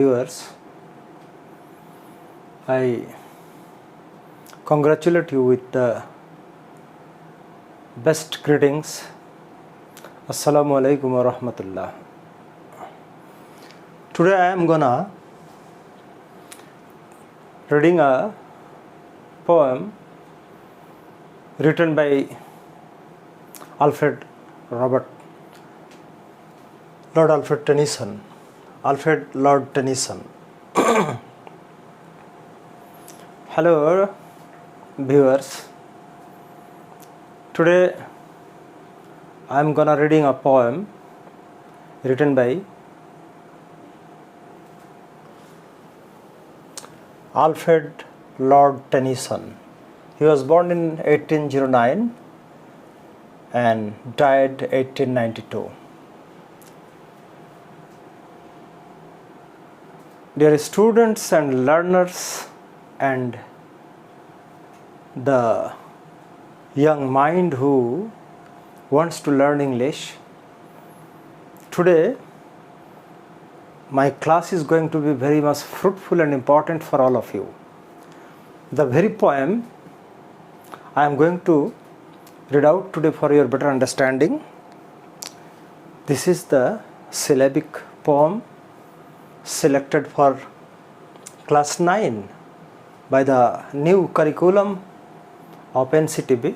Viewers, I congratulate you with the best greetings. Assalamu alaikum wa rahmatullah. Today I am gonna reading a poem written by Lord Alfred Tennyson. Alfred Lord Tennyson. Hello viewers, today I am gonna reading a poem written by Alfred Lord Tennyson. He was born in 1809 and died 1892. Dear students and learners and the young mind who wants to learn English, today my class is going to be very much fruitful and important for all of you. The very poem I am going to read out today for your better understanding. This is the syllabic poem selected for class 9 by the new curriculum of NCTB.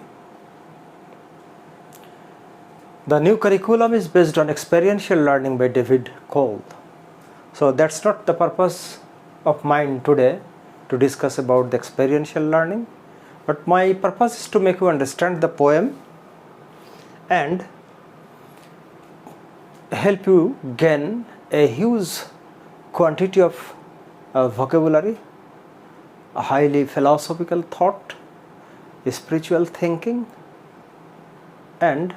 The new curriculum is based on experiential learning by David Cole. So that's not the purpose of mine today to discuss about the experiential learning, but my purpose is to make you understand the poem and help you gain a huge quantity of vocabulary, a highly philosophical thought, spiritual thinking, and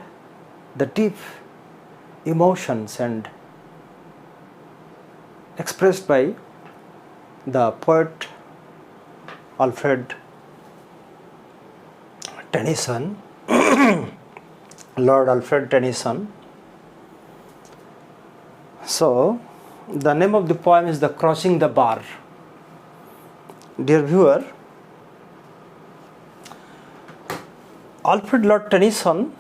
the deep emotions and expressed by the poet Alfred Tennyson, Lord Alfred Tennyson. So, the name of the poem is The Crossing the Bar. Dear viewer, Alfred Lord Tennyson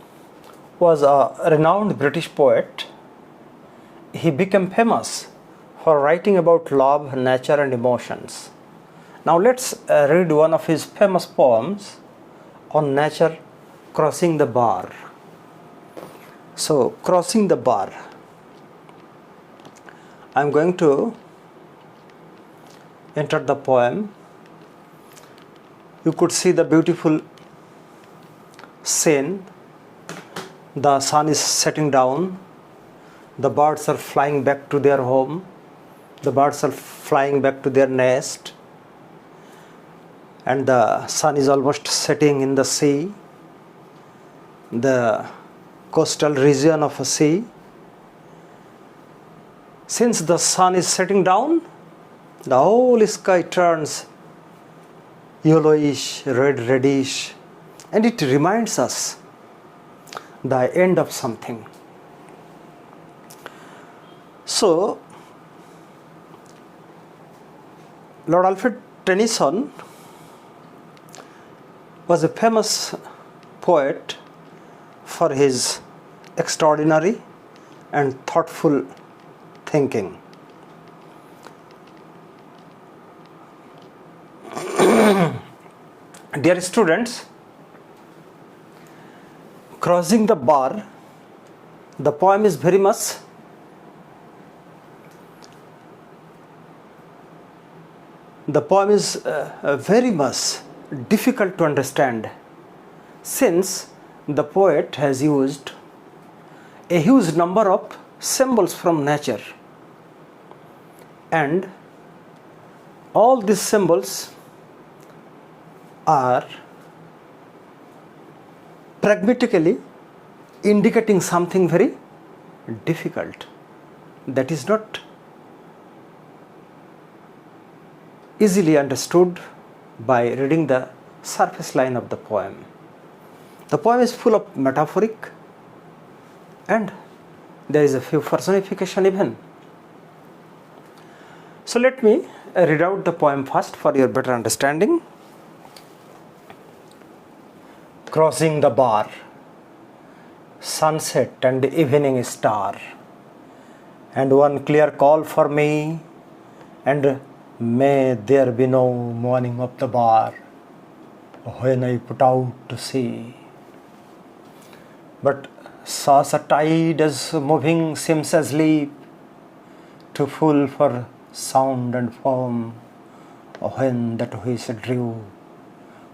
was a renowned British poet. He became famous for writing about love, nature and emotions. Now let's read one of his famous poems on nature, Crossing the Bar. So, Crossing the Bar. I am going to enter the poem. You could see the beautiful scene. The sun is setting down. The birds are flying back to their home. The birds are flying back to their nest. And the sun is almost setting in the sea, the coastal region of a sea. Since the sun is setting down, the whole sky turns yellowish, reddish, and it reminds us the end of something. So, Lord Alfred Tennyson was a famous poet for his extraordinary and thoughtful thinking. Dear students, Crossing the Bar, the poem is very much very much difficult to understand, since the poet has used a huge number of symbols from nature, and all these symbols are pragmatically indicating something very difficult that is not easily understood by reading the surface line of the poem. The poem is full of metaphoric and there is a few personification even. So let me read out the poem first for your better understanding. Crossing the bar, sunset and evening star, and one clear call for me, and may there be no morning of the bar when I put out to sea. But such a tide as moving seems asleep, too full for sound and foam, when that which drew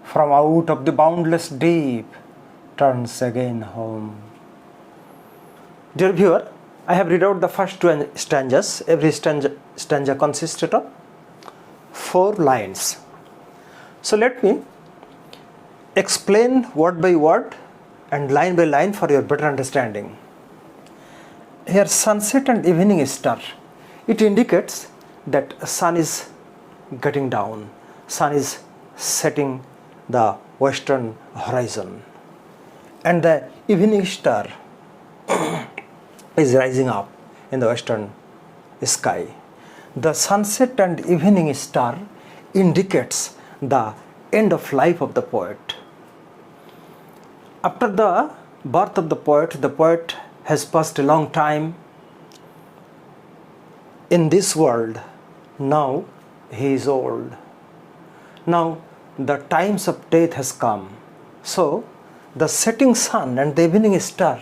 from out of the boundless deep turns again home. Dear viewer, I have read out the first two stanzas. Every stanza consisted of 4 lines. So let me explain word by word and line by line for your better understanding. Here, sunset and evening star, it indicates that sun is getting down, sun is setting the western horizon, and the evening star is rising up in the western sky. The sunset and evening star indicates the end of life of the poet. After the birth of the poet has passed a long time in this world. Now he is old. Now the times of death has come. So the setting sun and the evening star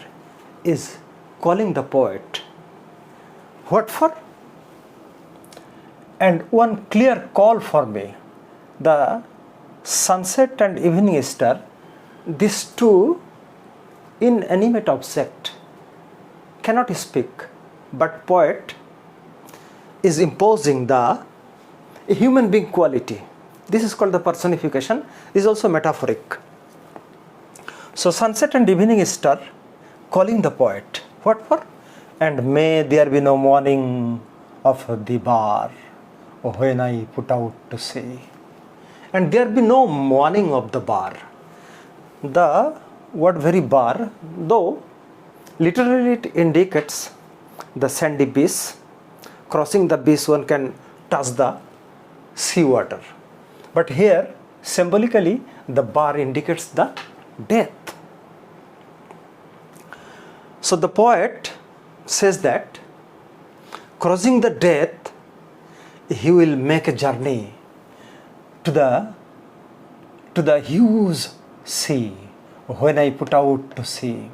is calling the poet. What for? And one clear call for me. The sunset and evening star, these two inanimate objects cannot speak, but poet is imposing the human being quality. This is called the personification. This is also metaphoric. So sunset and evening star calling the poet. What for? And may there be no morning of the bar when I put out to sea. And there be no morning of the bar. The word very bar, though literally it indicates the sandy beach. Crossing the beach, one can touch the sea water. But here, symbolically, the bar indicates the death. So the poet says that crossing the death, he will make a journey to the huge sea when I put out to sea.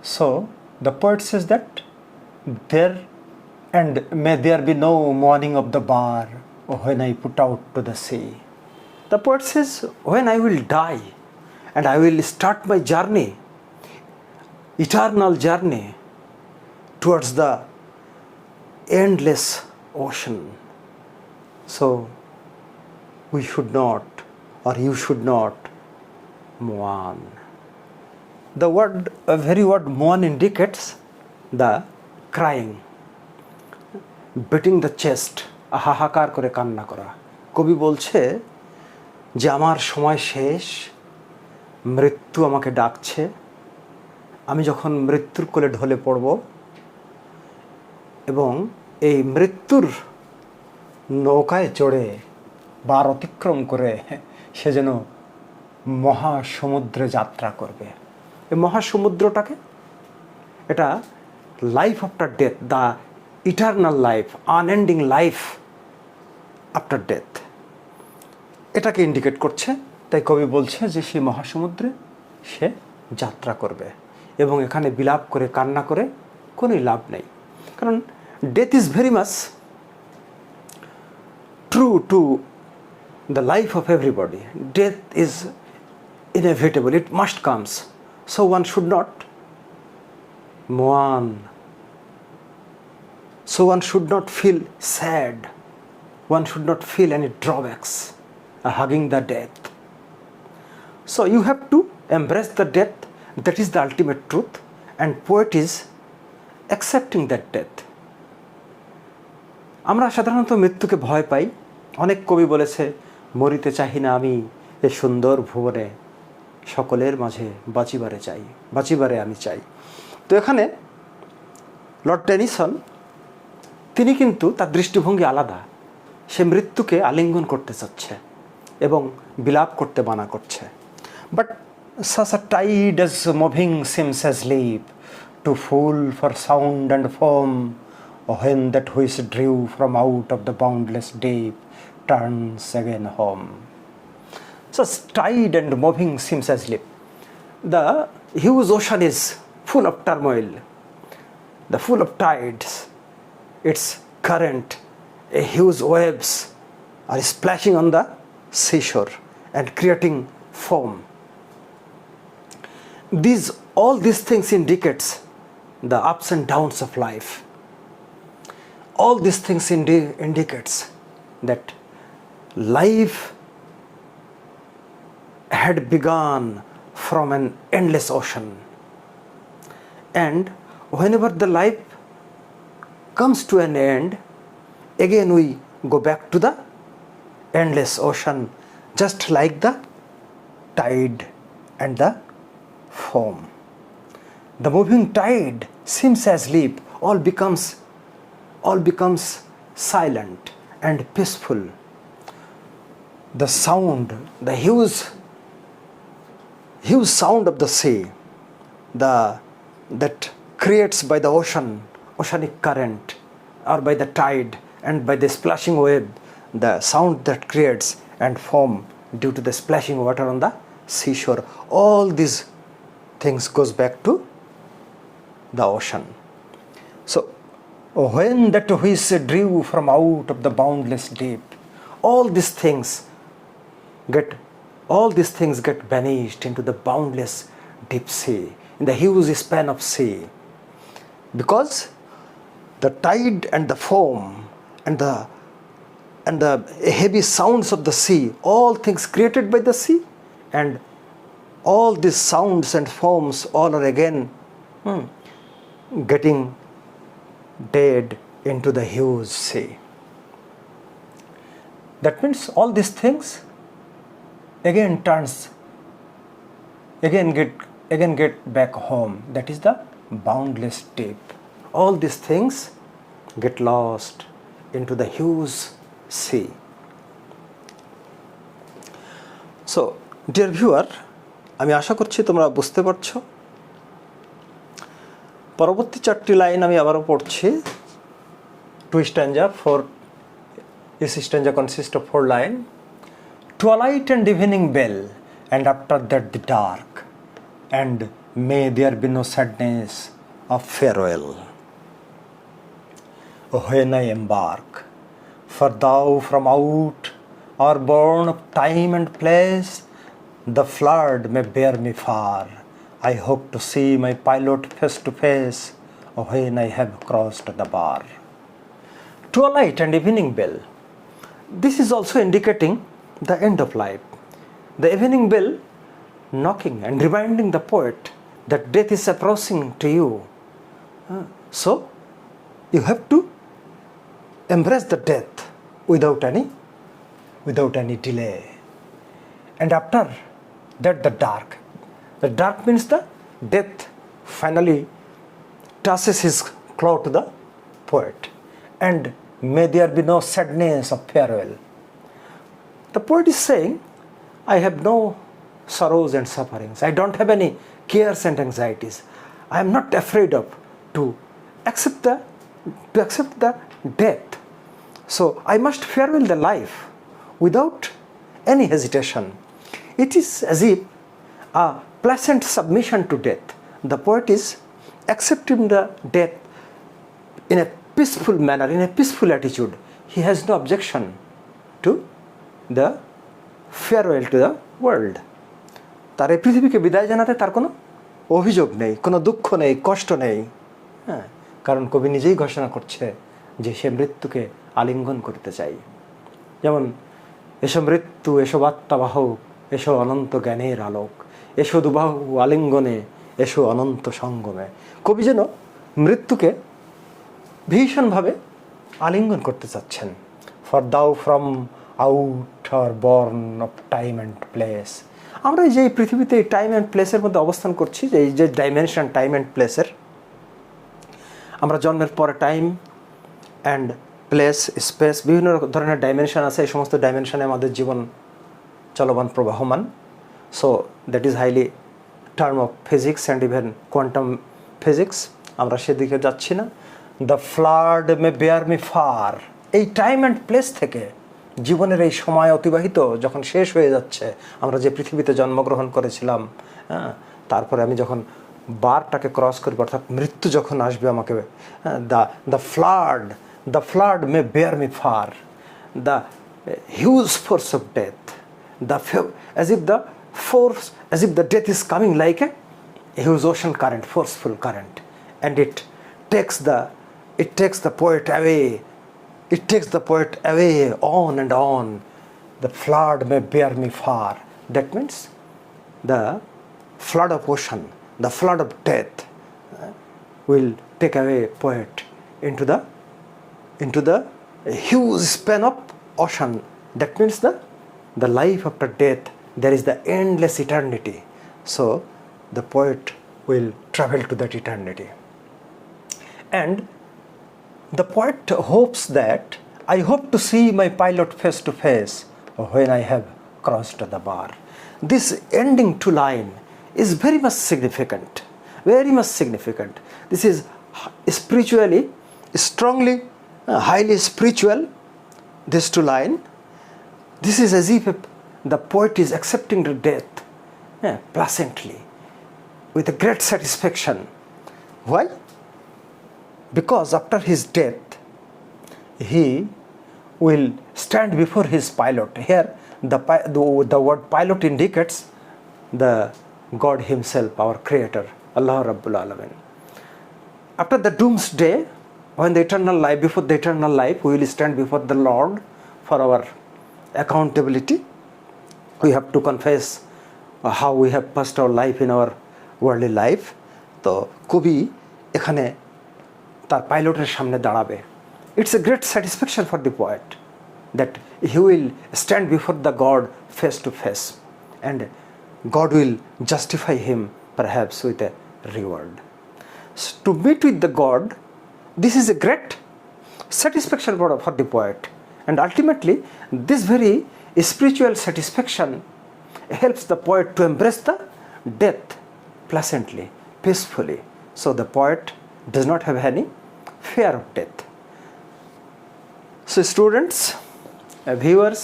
So the poet says that may there be no morning of the bar when I put out to the sea. The poet says, when I will die and I will start my journey, eternal journey towards the endless ocean. So we should not, or you should not, mourn. The very word mourn indicates the crying, beating the chest, হাহাকার করে কান্না করা। কবি বলছে যে আমার সময় শেষ, মৃত্যু আমাকে ডাকছে, আমি যখন মৃত্যুর কোলে ঢলে পড়ব এবং এই মৃত্যুর নৌকায় চড়ে বার অতিক্রম করে সে যেন মহাসমুদ্রে যাত্রা করবে। এই মহাসমুদ্রটাকে এটা life after death, the eternal life, unending life after death, এটাকে ইন্ডিকেট করছে। তাই কবি বলছে যে সেই মহাসমুদ্রে সে যাত্রা করবে এবং এখানে বিলাপ করে কান্না করে কোনো লাভ নেই, কারণ death is very much true to the life of everybody. Death is inevitable, it must comes. So one should not mourn. So one should not feel sad. One should not feel any drawbacks hugging the death. So you have to embrace the death. That is the ultimate truth. And poet is accepting that death. আমরা সাধারণত মৃত্যুকে ভয় পাই। অনেক কবি বলেছে, মরিতে চাহি না আমি এ সুন্দর ভুবনে, সকলের মাঝে বাঁচিবারে আমি চাই। তো এখানে লর্ড টেনিসন তিনি কিন্তু তার দৃষ্টিভঙ্গি আলাদা। সে মৃত্যুকে আলিঙ্গন করতে চাচ্ছে এবং বিলাপ করতে মানা করছে। But such a tide as moving seems asleep, too full for sound and foam, when that which drew from out of the boundless deep turns again home. Such tide and moving seems asleep. The huge ocean is full of turmoil, the full of tides, its current, a huge waves are splashing on the seashore and creating foam. All these things indicates the ups and downs of life. All these things indicates that life had begun from an endless ocean, and whenever the life comes to an end, again we go back to the endless ocean, just like the tide and the foam. The moving tide seems asleep, all becomes silent and peaceful. The sound, the huge sound of the sea, that creates by the oceanic current, or by the tide and by the splashing wave, the sound that creates and foam due to the splashing water on the seashore, all these things goes back to the ocean. So when that which drew from out of the boundless deep, all these things get vanished into the boundless deep sea, in the huge span of sea, because the tide and the foam and the heavy sounds of the sea, all things created by the sea, and all these sounds and foams all are again getting dead into the huge sea. That means all these things again get back home. That is the boundless deep. All these things get lost into the huge sea. So, dear viewer, আমি আশা করছি তোমরা বুঝতে পারছো। পরবর্তী 4টি line আমি আবারও পড়ছি। 2 stanza, 4 This stanza consists of 4 lines. Twilight and evening bell, and after that the dark, and may there be no sadness of farewell. When I embark, for thou from out or born of time and place, the flood may bear me far. I hope to see my pilot face to face when I have crossed the bar. Twilight and evening bell. This is also indicating the end of life. The evening bell knocking and reminding the poet that death is approaching to you. So you have to embrace the death without any delay. And after that the dark. The dark means the death finally touches his claw to the poet. And may there be no sadness of farewell. The poet is saying, I have no sorrows and sufferings. I don't have any cares and anxieties. I am not afraid of to accept the death. So I must farewell the life without any hesitation. It is as if a placent submission to death. The poet is accepting the death in a peaceful manner, in a peaceful attitude. He has no objection to the farewell to the world. তার এই পৃথিবীকে বিদায় জানাতে তার কোনো অভিযোগ নেই, কোনো দুঃখ নেই, কষ্ট নেই। হ্যাঁ, কারণ কবি নিজেই ঘোষণা করছে যে সে মৃত্যুকে আলিঙ্গন করতে চাই। যেমন এসো মৃত্যু, এসো বার্তাবাহক, এসো অনন্ত জ্ঞানের আলোক, এসো দুবাহু আলিঙ্গনে, এসো অনন্ত সঙ্গমে। কবি যেন মৃত্যুকে ভীষণভাবে আলিঙ্গন করতে চাচ্ছেন। ফর দাও from out are born of time and place. আমরা যে পৃথিবীতে টাইম অ্যান্ড প্লেসের মধ্যে অবস্থান করছি, যে ডাইমেনশন টাইম অ্যান্ড প্লেসের, আমরা জন্মের পরে টাইম, অ্যান্ড প্লেস, স্পেস, বিভিন্ন ধরনের ডাইমেনশন আছে। এই সমস্ত ডাইমেনশনে আমাদের জীবন চলমান, প্রবাহমান। So that is highly term of physics and even quantum physics. আমরা সেদিকে যাচ্ছি না। The flood may bear me far, এই টাইম অ্যান্ড প্লেস থেকে জীবনের এই সময় অতিবাহিত যখন শেষ হয়ে যাচ্ছে, আমরা যে পৃথিবীতে জন্মগ্রহণ করেছিলাম, তারপরে আমি যখন বারটাকে ক্রস করব, অর্থাৎ মৃত্যু যখন আসবে আমাকে, the flood may bear me far, the huge force of death, as if the death is coming like a huge ocean current, forceful current, and it takes the poet away. It takes the poet away, on and on. The flood may bear me far. That means the flood of ocean, the flood of death will take away poet into the huge span of ocean. That means the life after death, there is the endless eternity. So the poet will travel to that eternity. And the poet hopes that I hope to see my pilot face to face when I have crossed the bar. This ending to line is very much significant, very much significant. This is spiritually, strongly, highly spiritual, this two line. This is as if the poet is accepting the death placently, with a great satisfaction. Why? Because after his death, he will stand before his pilot. Here, the word pilot indicates the God himself, our creator, Allah Rabbul Alamin. After the doomsday, when the eternal life, before the eternal life, we will stand before the Lord for our accountability. We have to confess how we have passed our life in our worldly life. তো কবি এখানে তার পাইলটের সামনে দাঁড়াবে। It's a great satisfaction for the poet that he will stand before the God face to face, and God will justify him perhaps with a reward. So to meet with the God, this is a great satisfaction for the poet, and ultimately this very spiritual satisfaction helps the poet to embrace the death pleasantly, peacefully. So the poet does not have any fear of death. So students, viewers,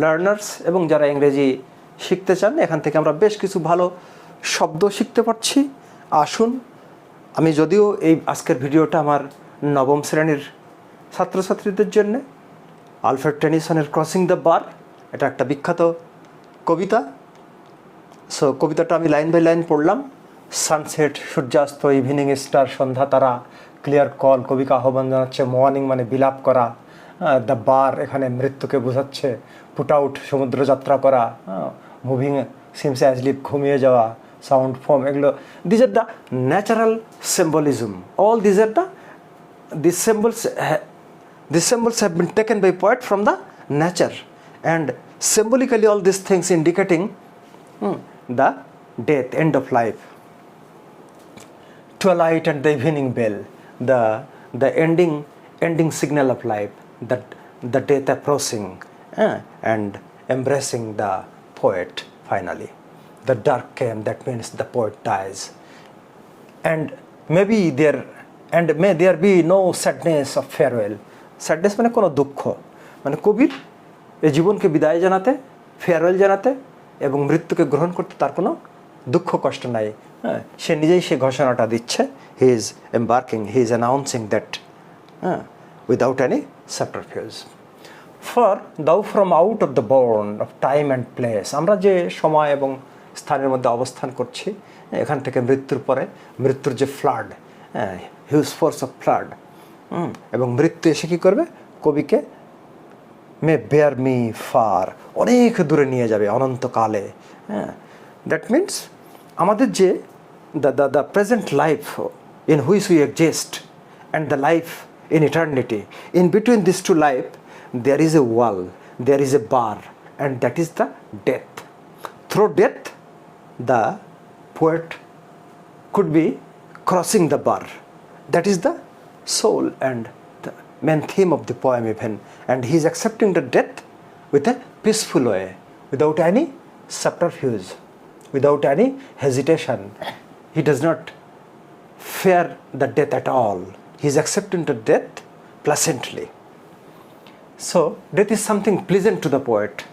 learners এবং যারা ইংরেজি শিখতে চান, এখান থেকে আমরা বেশ কিছু ভালো শব্দ শিখতে পারছি। আসুন, আমি যদিও এই আজকের ভিডিওটা আমার নবম শ্রেণীর ছাত্রছাত্রীদের জন্য, আলফ্রেড টেনিসনের ক্রসিং দ্য বার, এটা একটা বিখ্যাত কবিতা। সো কবিতাটা আমি লাইন বাই লাইন পড়লাম। সানসেট, সূর্যাস্ত, ইভিনিং স্টার, সন্ধ্যা তারা, ক্লিয়ার কল, কবিকে আহ্বান জানাচ্ছে, মর্নিং মানে বিলাপ করা, দ্য বার এখানে মৃত্যুকে বোঝাচ্ছে, পুট আউট সমুদ্র যাত্রা করা, মুভিং সিমস অ্যাজ লিভ ঘুমিয়ে যাওয়া, সাউন্ড ফর্ম, এগুলো these are the natural symbolism. All these are these symbols have been taken by poet from the nature, and symbolically all these things indicating the death, end of life. Twilight and the evening bell, the ending signal of life, the death approaching, and embracing the poet finally. The dark came, that means the poet dies, and may there be no sadness of farewell. Sadness মানে কোনো দুঃখ, মানে কবির এই জীবনকে বিদায় জানাতে, farewell জানাতে এবং মৃত্যুকে গ্রহণ করতে তার কোনো দুঃখ কষ্ট নাই। সে নিজেই সে ঘোষণাটা দিচ্ছে। He is embarking, he is announcing that without any subterfuge. For thou from out of the bourne of time and place, আমরা যে সময় এবং স্থানের মধ্যে অবস্থান করছি, এখান থেকে মৃত্যুর পরে মৃত্যুর যে flood, huge force of flood, এবং মৃত্যু এসে কী করবে, কবিকে মে বেয়ার মি ফার, অনেক দূরে নিয়ে যাবে অনন্তকালে। দ্যাট মিনস আমাদের যে the present life in which we exist and the life in eternity, in between this to life there is a wall, there is a bar, and that is the death. Through death, the poet could be crossing the bar. That is the soul and main theme of the poem even, and he is accepting the death with a peaceful way, without any subterfuge, without any hesitation. He does not fear the death at all. He is accepting the death pleasantly. So death is something pleasant to the poet.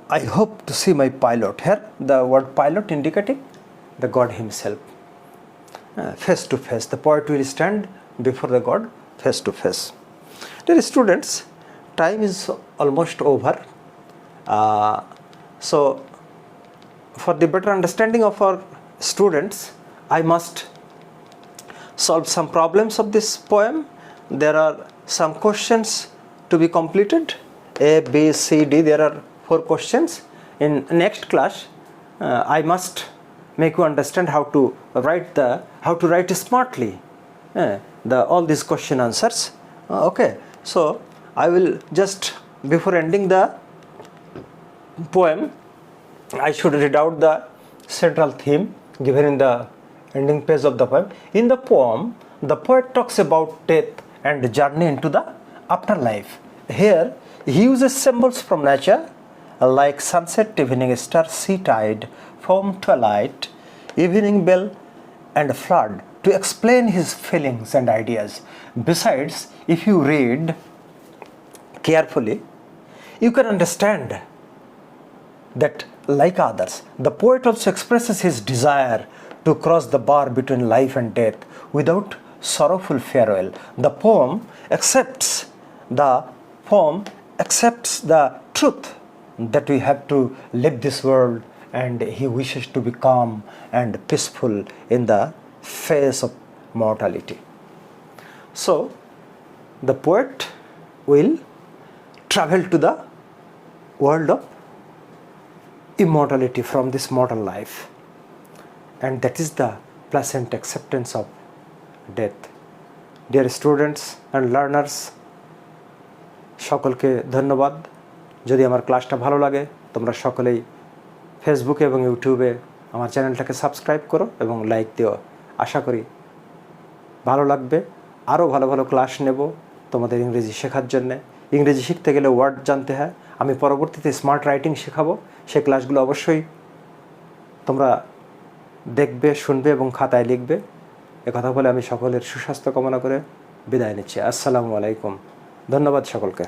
I hope to see my pilot. Here the word pilot indicating the God himself. Face to face, the poet will stand before the God face to face. Dear students, time is almost over. So for the better understanding of our students, I must solve some problems of this poem. There are some questions to be completed, A, B, C, D. There are 4 questions. In next class, I must make you understand how to write smartly all these question answers. Okay, so I will just, before ending the poem, I should read out the central theme given in the ending page of the poem. In the poem, the poet talks about death and journey into the afterlife. Here he uses symbols from nature like sunset, evening star, sea tide, foam, twilight, evening bell and flood to explain his feelings and ideas. Besides, if you read carefully, you can understand that, like others, the poet also expresses his desire to cross the bar between life and death without sorrowful farewell. The poem accepts the truth that we have to leave this world, and he wishes to be calm and peaceful in the face of mortality. So the poet will travel to the world of immortality from this mortal life, and that is the pleasant acceptance of death. Dear students and learners, সকলকে ধন্যবাদ। যদি আমার ক্লাসটা ভালো লাগে, তোমরা সকলেই ফেসবুকে এবং ইউটিউবে আমার চ্যানেলটাকে সাবস্ক্রাইব করো এবং লাইক দিও। আশা করি ভালো লাগবে। আরও ভালো ভালো ক্লাস নেব তোমাদের ইংরেজি শেখার জন্যে। ইংরেজি শিখতে গেলে ওয়ার্ড জানতে হয়। আমি পরবর্তীতে স্মার্ট রাইটিং শেখাবো। সেই ক্লাসগুলো অবশ্যই তোমরা দেখবে, শুনবে এবং খাতায় লিখবে। একথা বলে আমি সকলের সুস্বাস্থ্য কামনা করে বিদায় নিচ্ছি। আসসালামু আলাইকুম। ধন্যবাদ সকলকে।